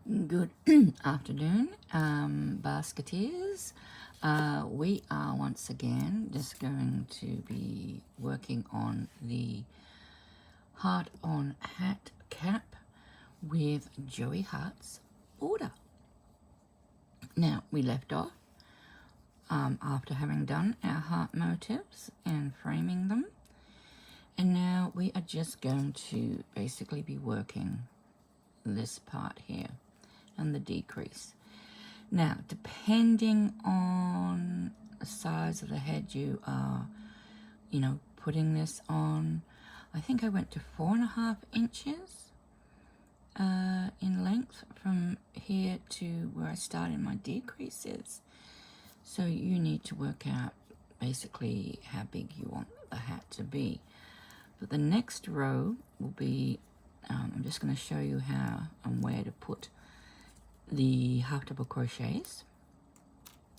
Good afternoon, basketeers. We are once again just going to be working on the heart on hat cap with Joey Hart's order. Now, we left off after having done our heart motifs and framing them, and now we are just going to basically be working this part here and the decrease. Now, depending on the size of the head you are, putting this on, I think I went to 4.5 inches in length from here to where I started my decreases. So you need to work out basically how big you want the hat to be. But the next row will be, I'm just going to show you how and where to put the half double crochets,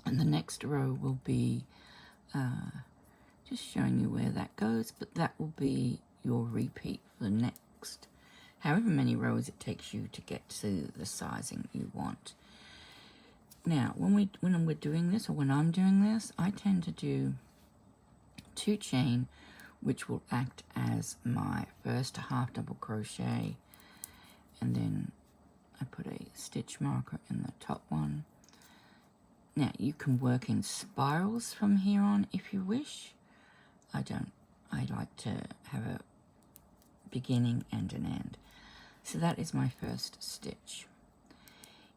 and the next row will be just showing you where that goes, but that will be your repeat for the next however many rows it takes you to get to the sizing you want. Now when we're doing this, or when I'm doing this, I tend to do 2 chain, which will act as my first half double crochet, and then I put a stitch marker in the top one. Now you can work in spirals from here on if you wish. I don't. I like to have a beginning and an end. So that is my first stitch.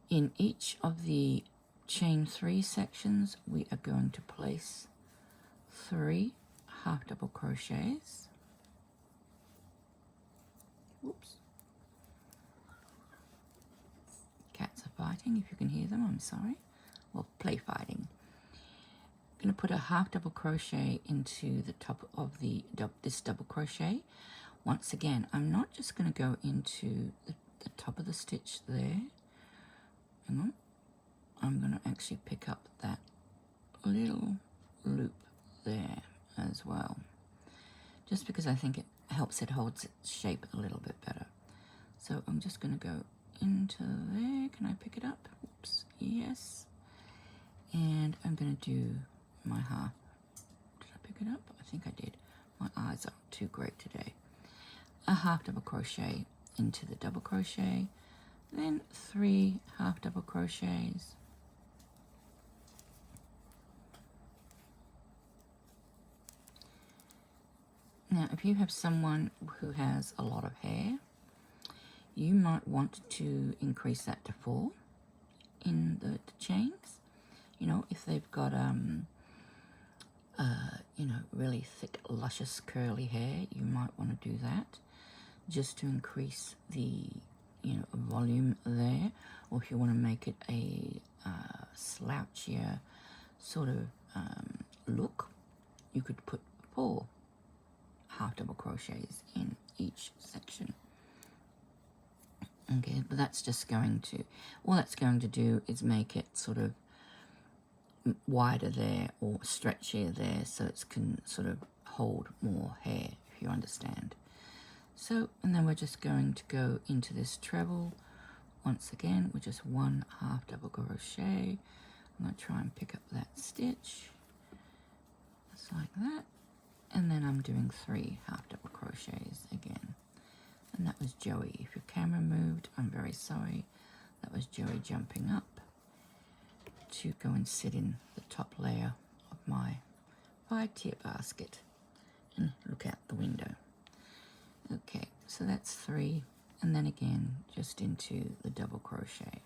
In each of the chain 3 sections, we are going to place 3 half double crochets. Whoops. Cats are fighting, if you can hear them, I'm sorry. Well, play fighting. I'm going to put a half double crochet into the top of this double crochet. Once again, I'm not just going to go into the top of the stitch there. Hang on. I'm going to actually pick up that little loop there as well, just because I think it helps it holds its shape a little bit better. So I'm just going to go into there. Can I pick it up? Oops, yes. And I'm going to do my half. Did I pick it up? I think I did. My eyes are too great today. A half double crochet into the double crochet, then 3 half double crochets, now if you have someone who has a lot of hair, you might want to increase that to 4 in the chains. If they've got really thick, luscious, curly hair, you might want to do that just to increase the volume there. Or if you want to make it a slouchier sort of look, you could put 4 half double crochets in each section. Okay, but that's just going to, all that's going to do is make it sort of wider there or stretchier there, so it can sort of hold more hair, if you understand. So, and then we're just going to go into this treble once again with just 1 half double crochet. I'm going to try and pick up that stitch just like that, and then I'm doing 3 half double crochets again. And that was Joey. If your camera moved, I'm very sorry. That was Joey jumping up to go and sit in the top layer of my 5-tier basket and look out the window. Okay, so that's 3, and then again just into the double crochet.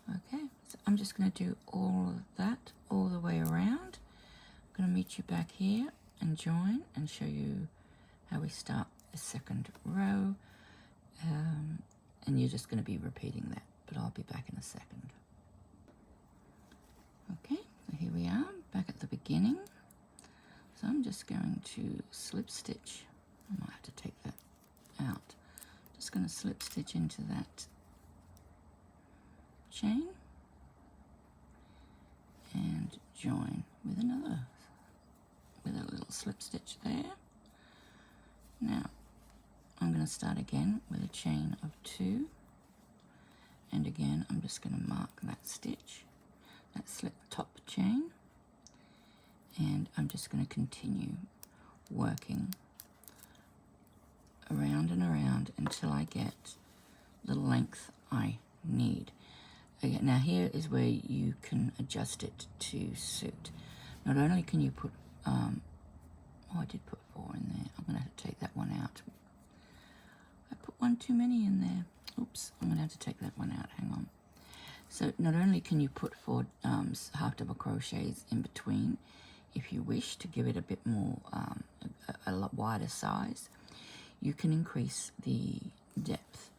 Okay, so I'm just going to do all of that all the way around. I'm going to meet you back here and join and show you how we start the second row, and you're just going to be repeating that, but I'll be back in a second. Okay, so here we are back at the beginning. So I'm just going to slip stitch. I might have to take that out. Just going to slip stitch into that chain and join with a little slip stitch there. Now I'm going to start again with a chain of 2 and again I'm just going to mark that stitch, that slip top chain, and I'm just going to continue working around and around until I get the length I need. Again, now here is where you can adjust it to suit. Not only can you put, oh, I did put 4 in there. I'm going to have to take that one out. I put one too many in there. Oops, I'm going to have to take that one out. Hang on. So not only can you put 4 half double crochets in between, if you wish to give it a bit more, a lot wider size, you can increase the depth.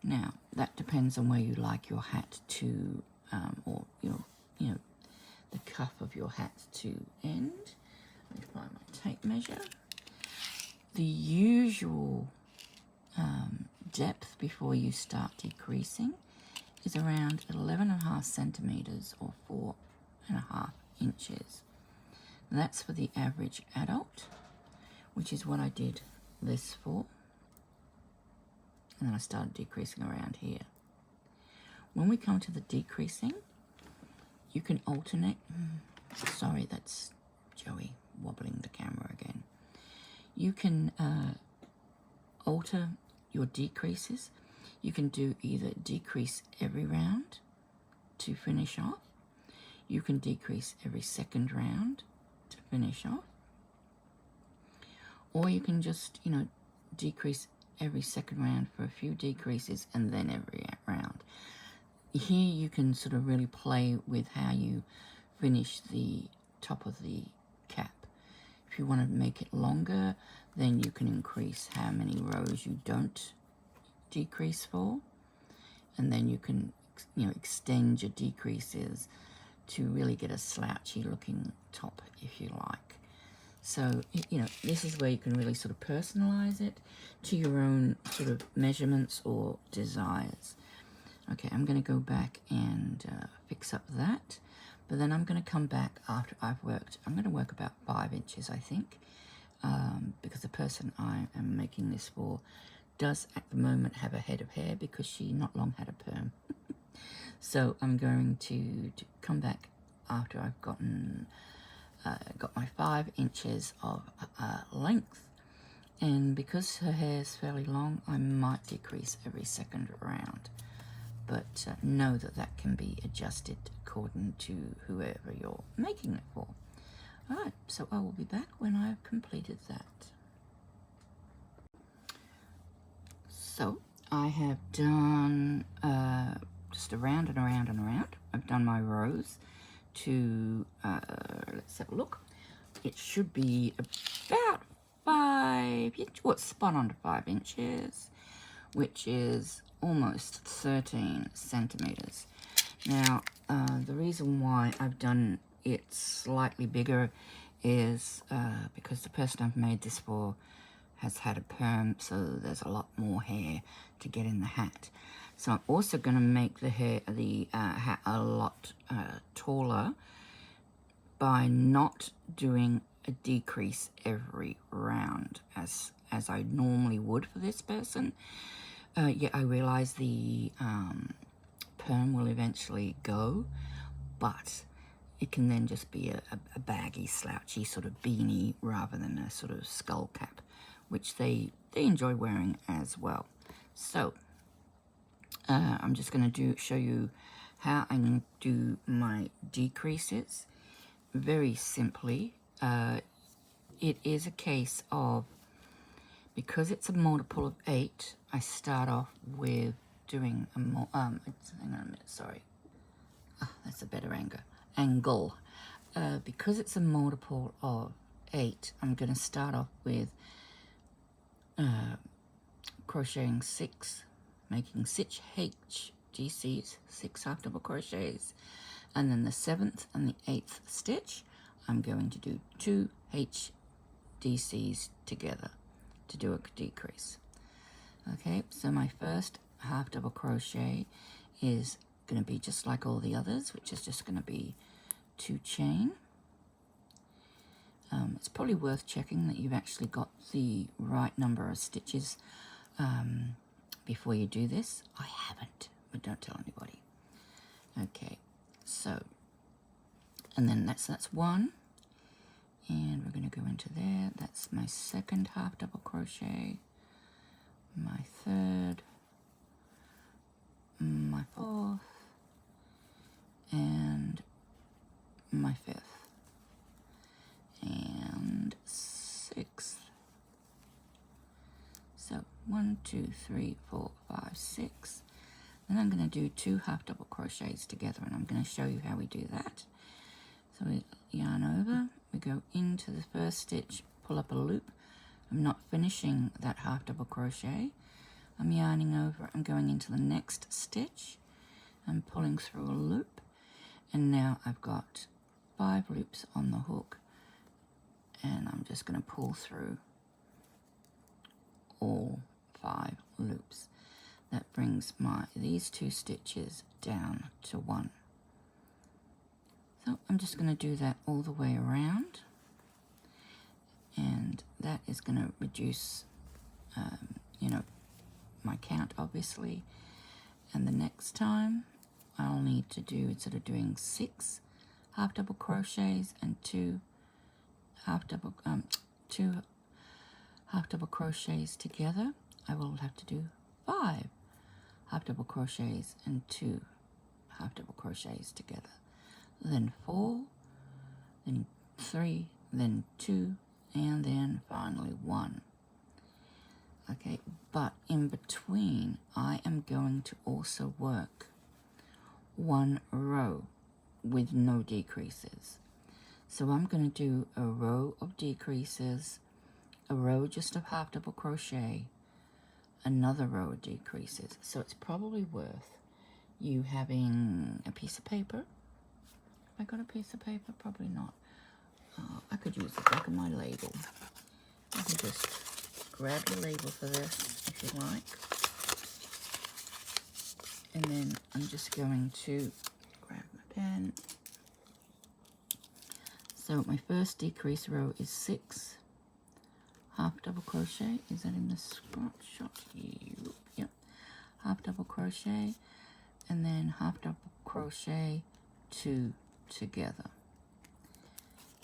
Now that depends on where you like your hat to, or you know, the cuff of your hat to end. Let me find my tape measure. The usual depth before you start decreasing is around 11.5 centimeters or 4.5 inches. That's for the average adult, which is what I did this for. And then I started decreasing around here. When we come to the decreasing, you can alternate. Sorry, that's Joey wobbling the camera again. You can alter your decreases. You can do either decrease every round to finish off. You can decrease every second round to finish off. Or you can just, decrease every second round for a few decreases and then every round. Here you can sort of really play with how you finish the top of the cap. If you want to make it longer, then you can increase how many rows you don't decrease for, and then you can extend your decreases to really get a slouchy looking top if you like. So, this is where you can really sort of personalize it to your own sort of measurements or desires. Okay, I'm going to go back and fix up that, but then I'm going to come back after I've worked. I'm going to work about 5 inches, I think, because the person I am making this for does at the moment have a head of hair because she not long had a perm. So I'm going to come back after I've got my 5 inches of length, and because her hair is fairly long, I might decrease every second round, but know that can be adjusted according to whoever you're making it for. Alright, so I will be back when I've completed that. So I have done just around and around and around. I've done my rows to, let's have a look. It should be about 5 inches, well, it's spot on to 5 inches, which is almost 13 centimeters. Now, the reason why I've done it slightly bigger is because the person I've made this for has had a perm, so there's a lot more hair to get in the hat. So I'm also going to make the hat a lot taller by not doing a decrease every round as I normally would for this person. Yeah, I realize the perm will eventually go, but it can then just be a baggy, slouchy sort of beanie rather than a sort of skull cap, which they enjoy wearing as well. So I'm just going to show you how I can do my decreases. Very simply, it is a case of, because it's a multiple of 8, I start off with doing a more, hang on a minute, sorry. That's a better angle. Because it's a multiple of 8, I'm going to start off with crocheting 6, making 6 HDCs, 6 half double crochets, and then the 7th and the 8th stitch, I'm going to do 2 HDCs together to do a decrease. Okay, so my first half double crochet is going to be just like all the others, which is just going to be 2 chain. It's probably worth checking that you've actually got the right number of stitches before you do this. I haven't, but don't tell anybody. Okay, so, and then that's one, and we're going to go into there. That's my second half double crochet, my third, my fourth, and my fifth, and sixth. So 1, 2, 3, 4, 5, 6. Then I'm going to do 2 half double crochets together, and I'm going to show you how we do that. So we yarn over, we go into the first stitch, pull up a loop. I'm not finishing that half double crochet. I'm yarning over, I'm going into the next stitch, I'm pulling through a loop, and now I've got 5 loops on the hook, and I'm just going to pull through all 5 loops. That brings these 2 stitches down to 1. So I'm just going to do that all the way around, and that is going to reduce, you know, my count obviously. And the next time I'll need to do, instead of doing 6 half double crochets and 2 half double crochets together, I will have to do 5 half double crochets and 2 half double crochets together, then 4, then 3, then 2, and then finally 1. Okay, but in between I am going to also work 1 row with no decreases. So I'm going to do a row of decreases, a row just of half double crochet, another row of decreases. So it's probably worth you having a piece of paper. Have I got a piece of paper? Probably not. I could use the back of my label. You can just grab your label for this if you like. And then I'm just going to grab my pen. So my first decrease row is 6 half double crochet. Is that in the scrapshot? Yep. Half double crochet, and then half double crochet 2 together.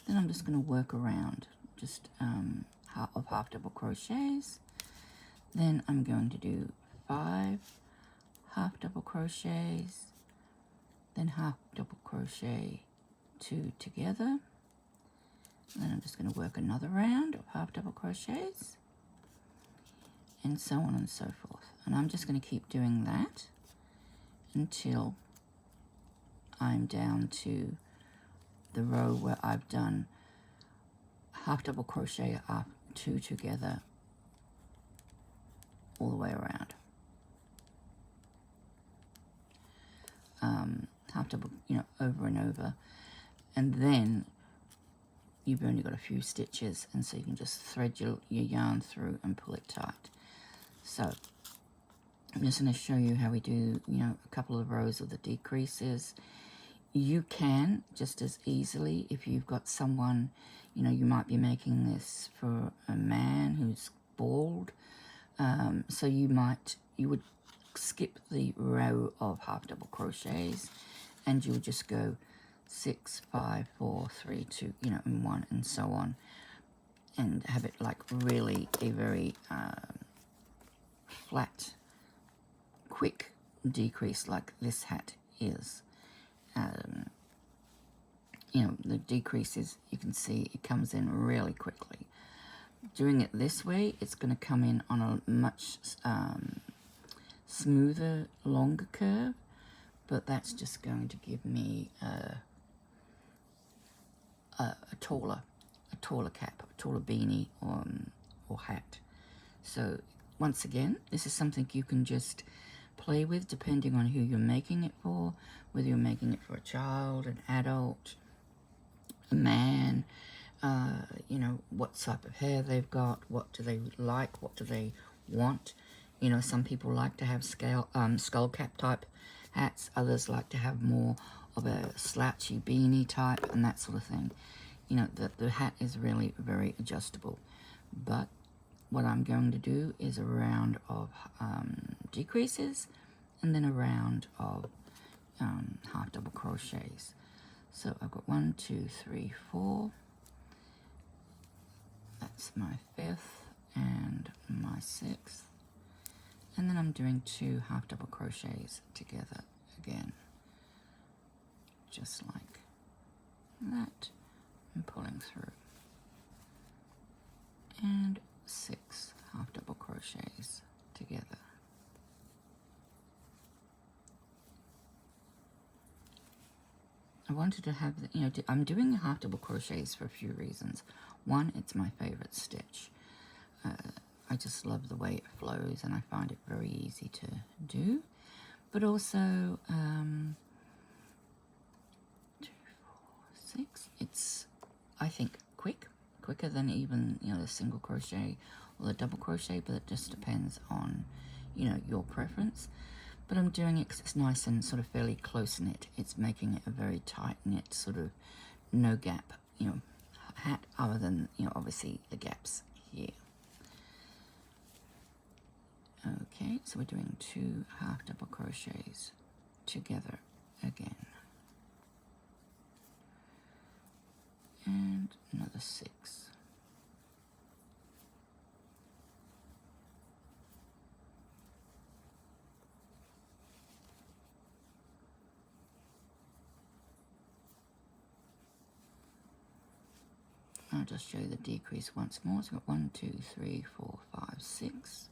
Then I'm just going to work around just half double crochets. Then I'm going to do 5 half double crochets, then half double crochet 2 together. Then I'm just going to work another round of half double crochets, and so on and so forth. And I'm just going to keep doing that until I'm down to the row where I've done half double crochet up 2 together all the way around. Half double, over and over, and then you've only got a few stitches, and so you can just thread your yarn through and pull it tight. So I'm just going to show you how we do, a couple of rows of the decreases. You can just as easily, if you've got someone, you might be making this for a man who's bald, so you would skip the row of half double crochets, and you would just go 6, 5, 4, 3, 2, and 1, and so on, and have it like really a very flat, quick decrease like this hat is. The decrease is, you can see it comes in really quickly. Doing it this way, it's going to come in on a much smoother, longer curve, but that's just going to give me a taller cap, a taller beanie or hat. So once again, this is something you can just play with depending on who you're making it for, whether you're making it for a child, an adult, a man, what type of hair they've got, what do they like, what do they want. Some people like to have skull cap type hats, others like to have more of a slouchy beanie type and that sort of thing. The hat is really very adjustable. But what I'm going to do is a round of decreases, and then a round of half double crochets. So I've got 1, 2, 3, 4. That's my 5th and my 6th. And then I'm doing 2 half double crochets together again, just like that, and pulling through. And 6 half double crochets together. I wanted to have, I'm doing the half double crochets for a few reasons. One, it's my favorite stitch. I just love the way it flows and I find it very easy to do. But also, 2, 4, 6, it's, I think, quicker than even, the single crochet or the double crochet, but it just depends on, your preference. But I'm doing it because it's nice and sort of fairly close knit. It's making it a very tight knit, sort of no gap, hat, other than, obviously the gaps here. Okay, so we're doing 2 half double crochets together again. And another 6. I'll just show you the decrease once more. So we've got 1, 2, 3, 4, 5, 6.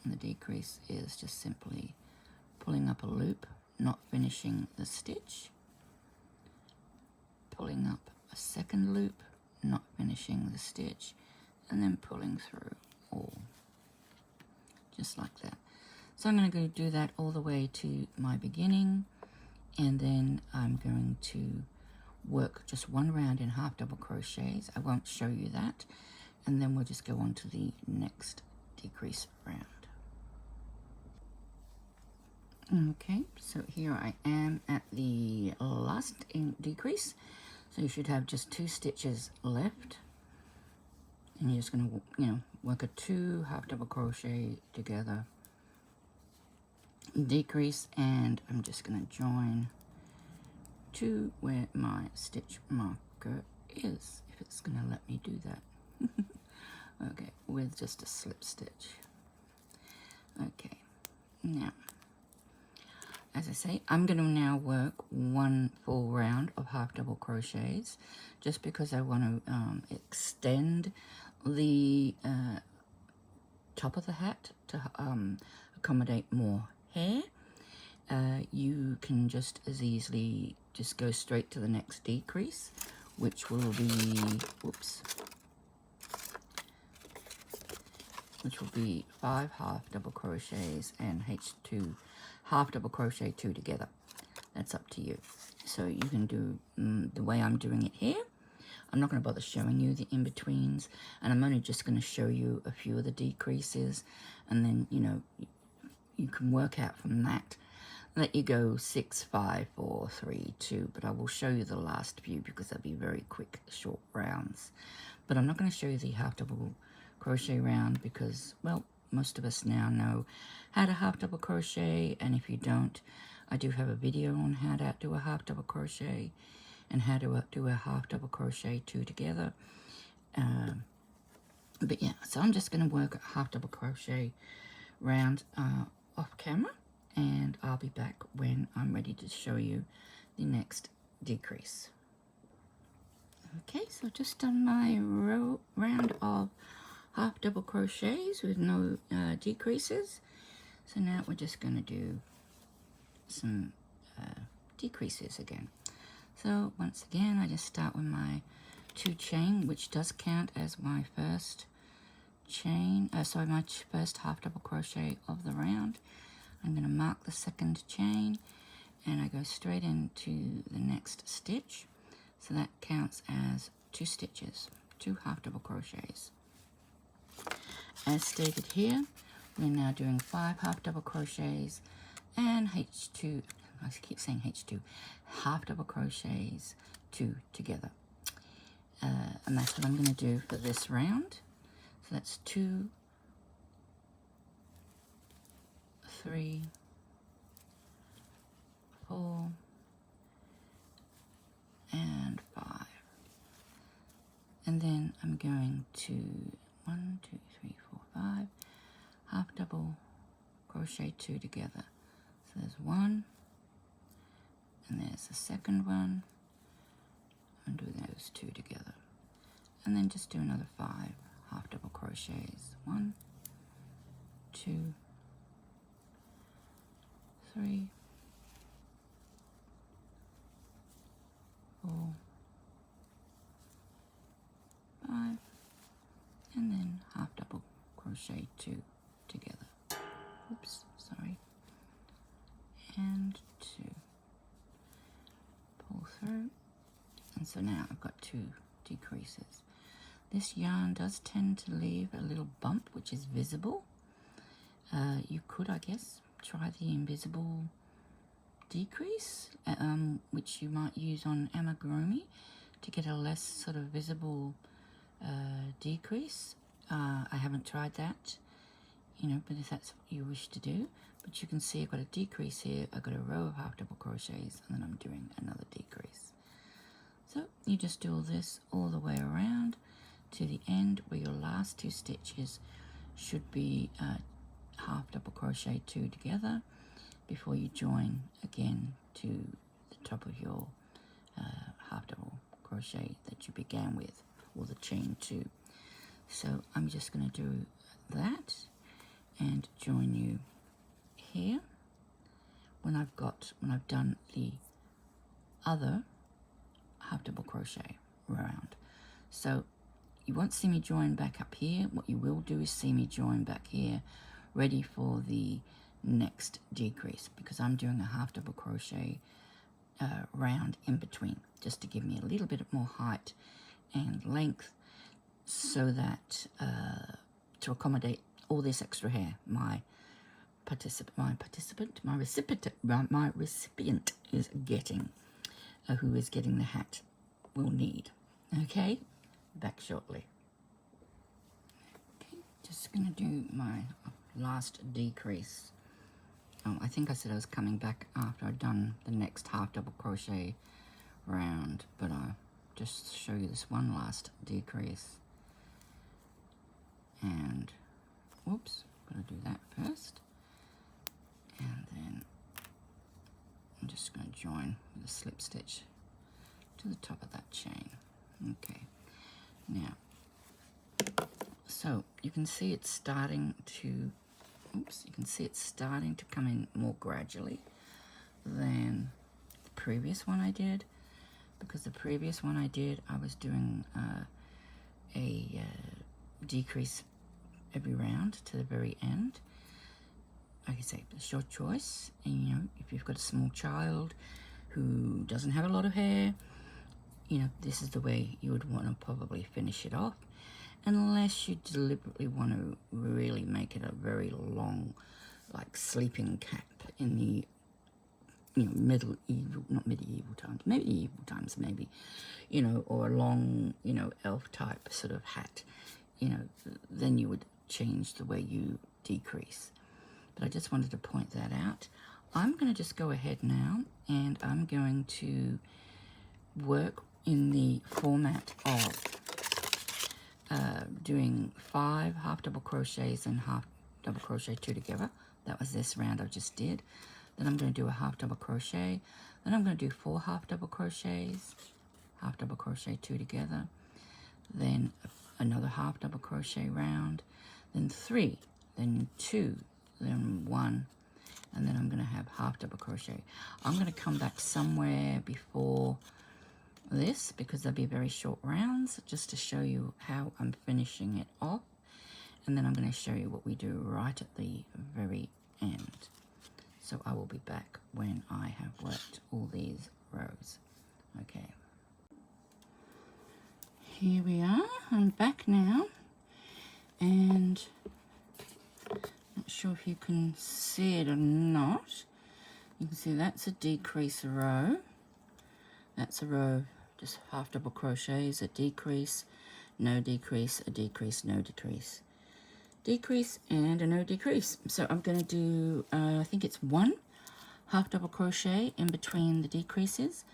And the decrease is just simply pulling up a loop, not finishing the stitch, pulling up a second loop, not finishing the stitch, and then pulling through all, just like that. So I'm going to go do that all the way to my beginning, and then I'm going to work just one round in half double crochets. I won't show you that, and then we'll just go on to the next decrease round. Okay, so here I am at the last decrease. So you should have just 2 stitches left, and you're just going to, work a 2 half double crochet together, decrease, and I'm just going to join to where my stitch marker is, if it's going to let me do that. Okay, with just a slip stitch. Okay, now, as I say, I'm going to now work 1 full round of half double crochets, just because I want to extend the top of the hat to accommodate more hair. You can just as easily just go straight to the next decrease, which will be, which will be 5 half double crochets and H2 half double crochet 2 together. That's up to you. So you can do the way I'm doing it here. I'm not going to bother showing you the in-betweens, and I'm only just going to show you a few of the decreases, and then you can work out from that that you go 6, 5, 4, 3, 2, but I will show you the last few because they'll be very quick, short rounds. But I'm not going to show you the half double crochet round because, well, most of us now know how to half double crochet, and if you don't, I do have a video on how to do a half double crochet and how to do a half double crochet 2 together. But yeah, so I'm just going to work a half double crochet round off camera, and I'll be back when I'm ready to show you the next decrease. Okay, so just done my round of half double crochets with no decreases. So now we're just going to do some decreases again. So once again, I just start with my 2 chain, which does count as my first chain, my first half double crochet of the round. I'm going to mark the second chain, and I go straight into the next stitch. So that counts as 2 stitches, 2 half double crochets. As stated here, we're now doing 5 half double crochets and H2, I keep saying H2, half double crochets 2 together. And that's what I'm going to do for this round. So that's 2, 3, 1, 2, 3, 4, 5, half double crochet 2 together. So there's 1, and there's the second one, and do those 2 together, and then just do another 5 half double crochets. 1, 2, 3, 4, 5, and then half double crochet 2 together. Oops, sorry. And 2. Pull through. And so now I've got 2 decreases. This yarn does tend to leave a little bump which is visible. You could, I guess, try the invisible decrease, which you might use on amigurumi to get a less sort of visible decrease. I haven't tried that, you know, but if that's what you wish to do. But you can see I've got a decrease here, I've got a row of half double crochets, and then I'm doing another decrease. So you just do all this all the way around to the end where your last 2 stitches should be half double crochet 2 together before you join again to the top of your half double crochet that you began with, or the chain 2. So I'm just going to do that and join you here when I've done the other half double crochet round. So you won't see me join back up here. What you will do is see me join back here, ready for the next decrease, because I'm doing a half double crochet round in between, just to give me a little bit more height and length, so that to accommodate all this extra hair my recipient is getting, who is getting the hat, will need. Okay, back shortly. Okay, just gonna do my last decrease. Oh, I think I said I was coming back after I'd done the next half double crochet round, but I'll just show you this one last decrease. And whoops, gotta do that first, and then I'm just going to join with a slip stitch to the top of that chain. Okay, now so you can see it's starting to come in more gradually than the previous one I did, because the previous one I did, I was doing a decrease every round to the very end. Like I say, it's your choice. And you know, if you've got a small child who doesn't have a lot of hair, you know, this is the way you would want to probably finish it off, unless you deliberately want to really make it a very long, like sleeping cap in the, you know, medieval times maybe, you know, or a long, you know, elf type sort of hat, you know, then you would change the way you decrease. But I just wanted to point that out. I'm going to just go ahead now, and I'm going to work in the format of doing 5 half double crochets and half double crochet 2 together. That was this round I just did. Then I'm going to do a half double crochet. Then I'm going to do 4 half double crochets, half double crochet 2 together. Then another half double crochet round. Then 3, then 2, then 1, and then I'm going to have half double crochet. I'm going to come back somewhere before this, because they'll be very short rounds, just to show you how I'm finishing it off, and then I'm going to show you what we do right at the very end. So I will be back when I have worked all these rows. Okay, here we are. I'm back now, and not sure if you can see it or not. You can see that's a decrease row. That's a row, just half double crochets, a decrease, no decrease, a decrease, no decrease, decrease, and a no decrease. So I'm going to do, I think it's 1 half double crochet in between the decreases.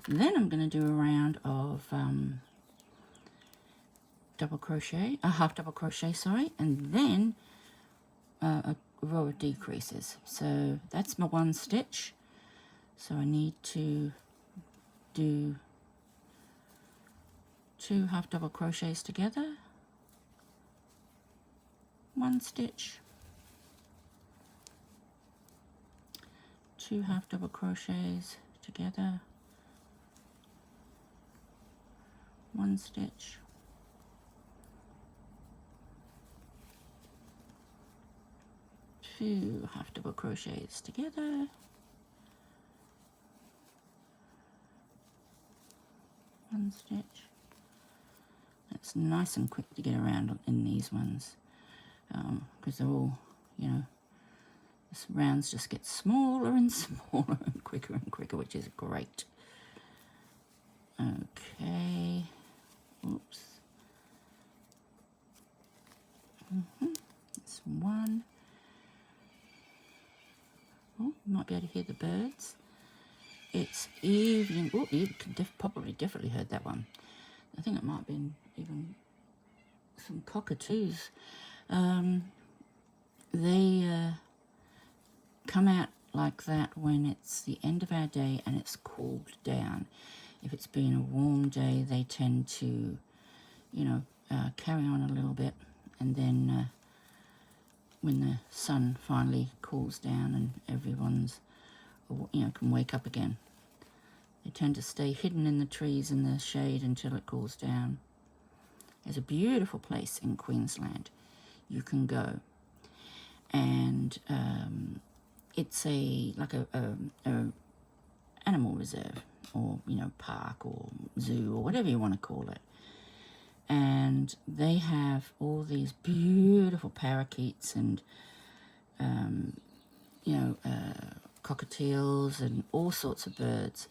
Then I'm going to do a round of half double crochet, sorry, and then a row of decreases. So that's my one stitch. So I need to do 2 half double crochets together, 1 stitch, 2 half double crochets together, 1 stitch, 2 half double crochets together, 1 stitch. It's nice and quick to get around in these ones because they're all, you know, the rounds just get smaller and smaller and quicker, which is great. Okay, oops. That's 1. Oh, you might be able to hear the birds. It's evening. Oh, you can definitely heard that one. I think it might have been even some cockatoos. They come out like that when it's the end of our day and it's cooled down. If it's been a warm day, they tend to, you know, carry on a little bit, and then when the sun finally cools down and everyone's, you know, can wake up again, they tend to stay hidden in the trees in the shade until it cools down. There's a beautiful place in Queensland you can go, and it's like a animal reserve, or, you know, park or zoo or whatever you want to call it. And they have all these beautiful parakeets and you know, cockatiels and all sorts of birds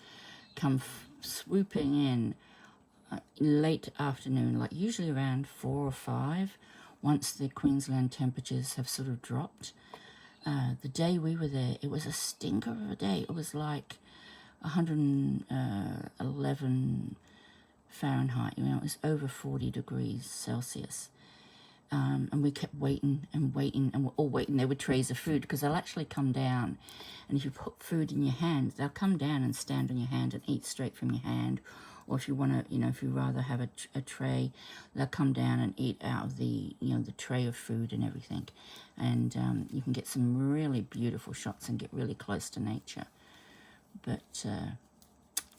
come swooping in late afternoon, like usually around 4 or 5, once the Queensland temperatures have sort of dropped. The day we were there, it was a stinker of a day. It was like 111 Fahrenheit, you know, it was over 40 degrees Celsius. And we kept waiting and waiting, and we're all waiting there with trays of food, because they'll actually come down, and if you put food in your hand, they'll come down and stand on your hand and eat straight from your hand. Or if you want to, you know, if you rather have a tray, they'll come down and eat out of the, you know, the tray of food and everything. And you can get some really beautiful shots and get really close to nature. But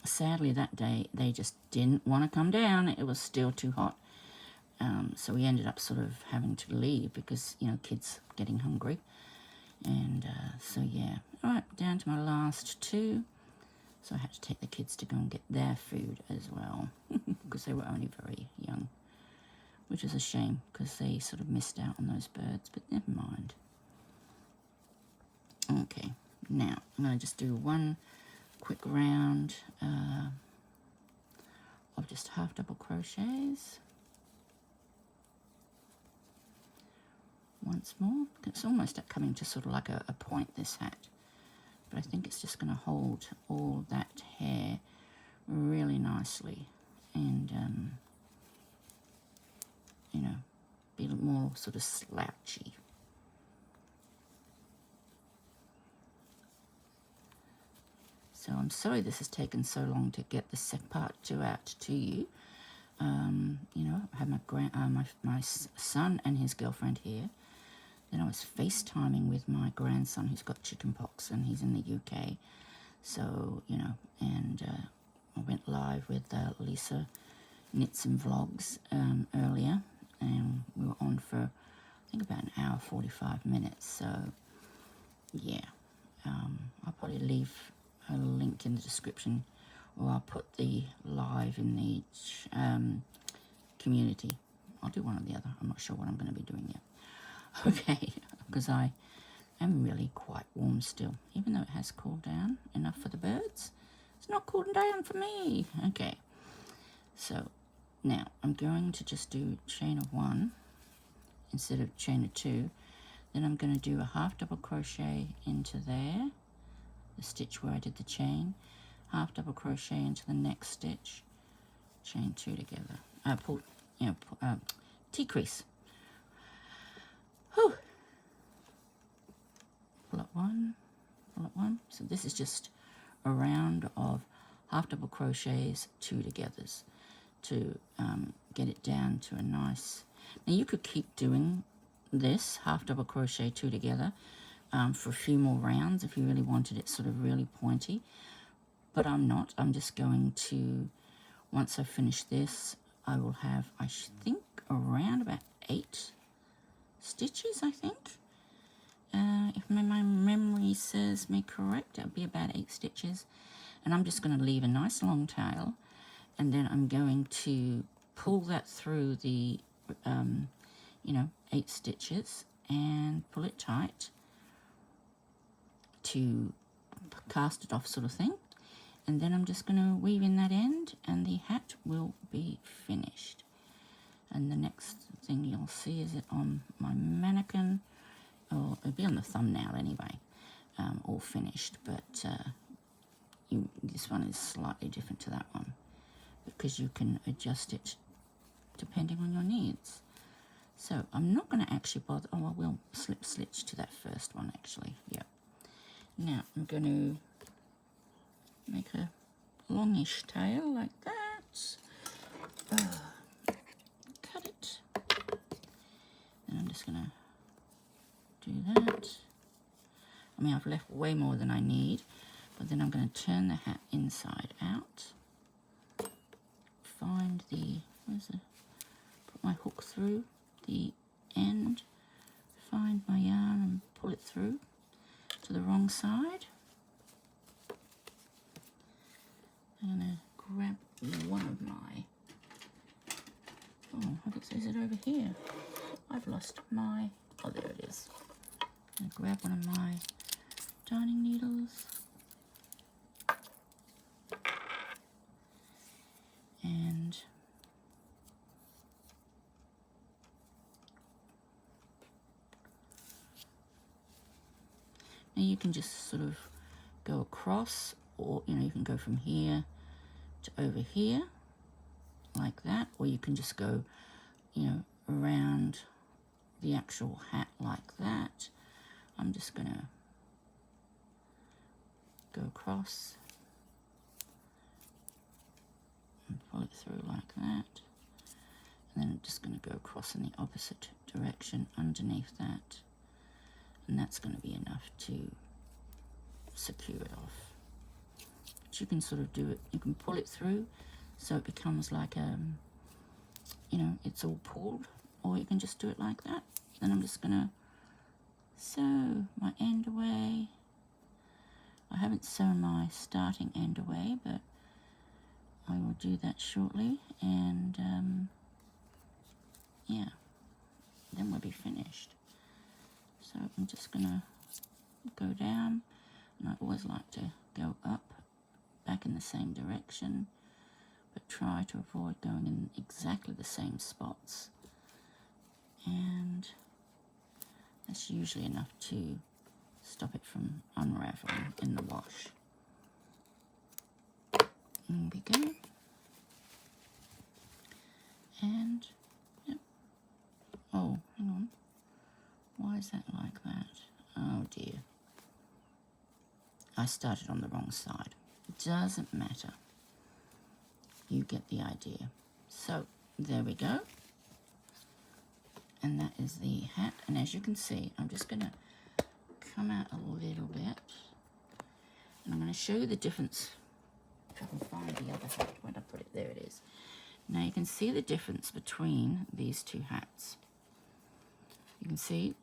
sadly that day they just didn't want to come down. It was still too hot. So we ended up sort of having to leave because, you know, kids getting hungry. And so yeah, all right, down to my last 2. So I had to take the kids to go and get their food as well because they were only very young, which is a shame because they sort of missed out on those birds, but never mind. Okay, now I'm going to just do one quick round of just half double crochets. Once more. It's almost coming to sort of like a point, this hat, but I think it's just going to hold all that hair really nicely and you know, be a little more sort of slouchy. So I'm sorry this has taken so long to get the part 2 out to you. You know, I have my son and his girlfriend here. Then I was FaceTiming with my grandson who's got chickenpox and he's in the UK. So, you know, and I went live with Lisa Knits and Vlogs earlier, and we were on for, I think, about an hour, 45 minutes. So, yeah, I'll probably leave a link in the description, or I'll put the live in the community. I'll do one or the other. I'm not sure what I'm going to be doing yet. Okay, because I am really quite warm still, even though it has cooled down enough for the birds. It's not cooling down for me. Okay, so now I'm going to just do chain of 1 instead of chain of 2. Then I'm going to do a half double crochet into there, the stitch where I did the chain, half double crochet into the next stitch, chain 2 together. T-crease. Whew. Pull up one, pull up one. So this is just a round of half double crochets, 2 togethers to get it down to a nice. Now you could keep doing this half double crochet, 2 together for a few more rounds if you really wanted it sort of really pointy, but I'm not. I'm just going to, once I finish this, I will have, I think, around about 8 stitches, I think. If my memory serves me correct, it'll be about 8 stitches. And I'm just going to leave a nice long tail, and then I'm going to pull that through the, 8 stitches and pull it tight to cast it off sort of thing. And then I'm just going to weave in that end and the hat will be finished. And the next thing you'll see is it on my mannequin, or it'll be on the thumbnail anyway, all finished. But this one is slightly different to that one because you can adjust it depending on your needs. So I'm not going to actually bother. Oh, I will slip stitch to that first one actually. Yep. Now I'm going to make a longish tail like that. Cut it. And I'm just going to do that. I mean, I've left way more than I need, but then I'm going to turn the hat inside out. Find the, put my hook through the end, find my yarn and pull it through to the wrong side. I'm going to grab one of my, is it over here? I've lost my, oh there it is. I'm going to grab one of my darning needles and now you can just sort of go across, or you can go from here to over here like that, or you can just go around the actual hat like that. I'm just gonna go across and pull it through like that, and then I'm just going to go across in the opposite direction underneath that, and that's going to be enough to secure it off. But you can sort of do it, you can pull it through so it becomes like it's all pulled, or you can just do it like that. Then I'm just going to sew my end away. I haven't sewn my starting end away, but I will do that shortly, and yeah, then we'll be finished. So I'm just gonna go down, and I always like to go up, back in the same direction, but try to avoid going in exactly the same spots, and that's usually enough to stop it from unraveling in the wash. There we go. And, yep. Oh, hang on. Why is that like that? Oh dear. I started on the wrong side. It doesn't matter. You get the idea. So, there we go. And that is the hat. And as you can see, I'm just going to come out a little bit. And I'm going to show you the difference. If I can find the other hat, where did I put it? There it is. Now you can see the difference between these two hats. You can see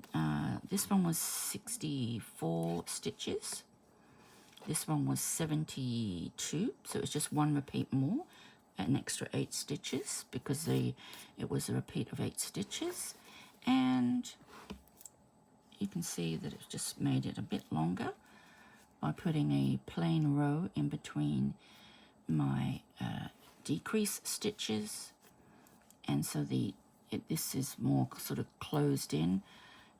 this one was 64 stitches. This one was 72, so it's just one repeat more, an extra 8 stitches because it was a repeat of 8 stitches. And you can see that it's just made it a bit longer by putting a plain row in between my decrease stitches, and so this is more sort of closed in,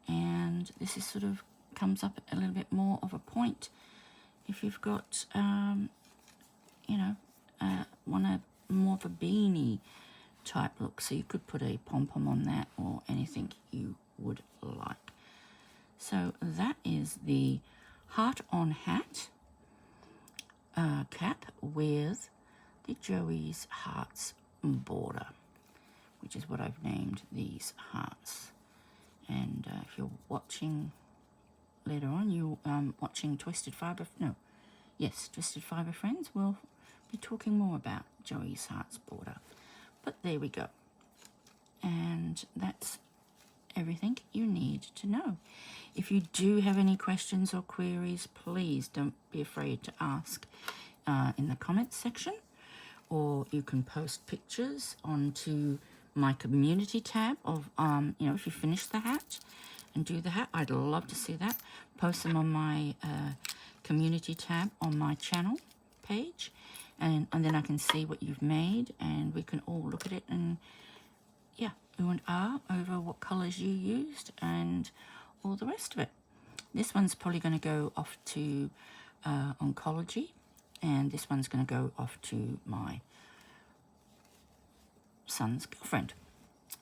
and this is sort of comes up a little bit more of a point if you've got want a more of a beanie type look. So you could put a pom-pom on that or anything you would like. So that is the heart on hat cap with the Joey's Hearts border, which is what I've named these hearts. And if you're watching later on, you're watching Twisted Fibre Friends, we'll be talking more about Joey's Hearts border. But there we go. And that's everything you need to know. If you do have any questions or queries, please don't be afraid to ask in the comments section, or you can post pictures onto my community tab of, if you finish the hat and do the hat, I'd love to see that. Post them on my community tab on my channel page, and then I can see what you've made, and we can all look at it and, yeah, ooh and ah over what colours you used and all the rest of it. This one's probably going to go off to oncology, and this one's going to go off to my son's girlfriend.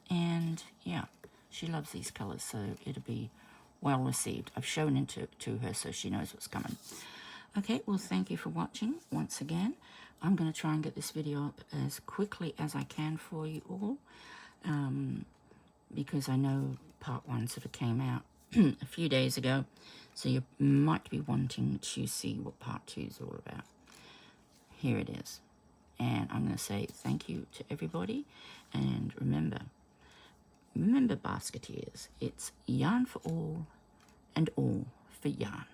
And yeah, she loves these colours, so it'll be well received. I've shown it to her so she knows what's coming. Okay, well, thank you for watching once again. I'm going to try and get this video up as quickly as I can for you all, because I know part one sort of came out a few days ago, so you might be wanting to see what part two is all about. Here it is. And I'm going to say thank you to everybody, and remember basketeers, it's yarn for all and all for yarn.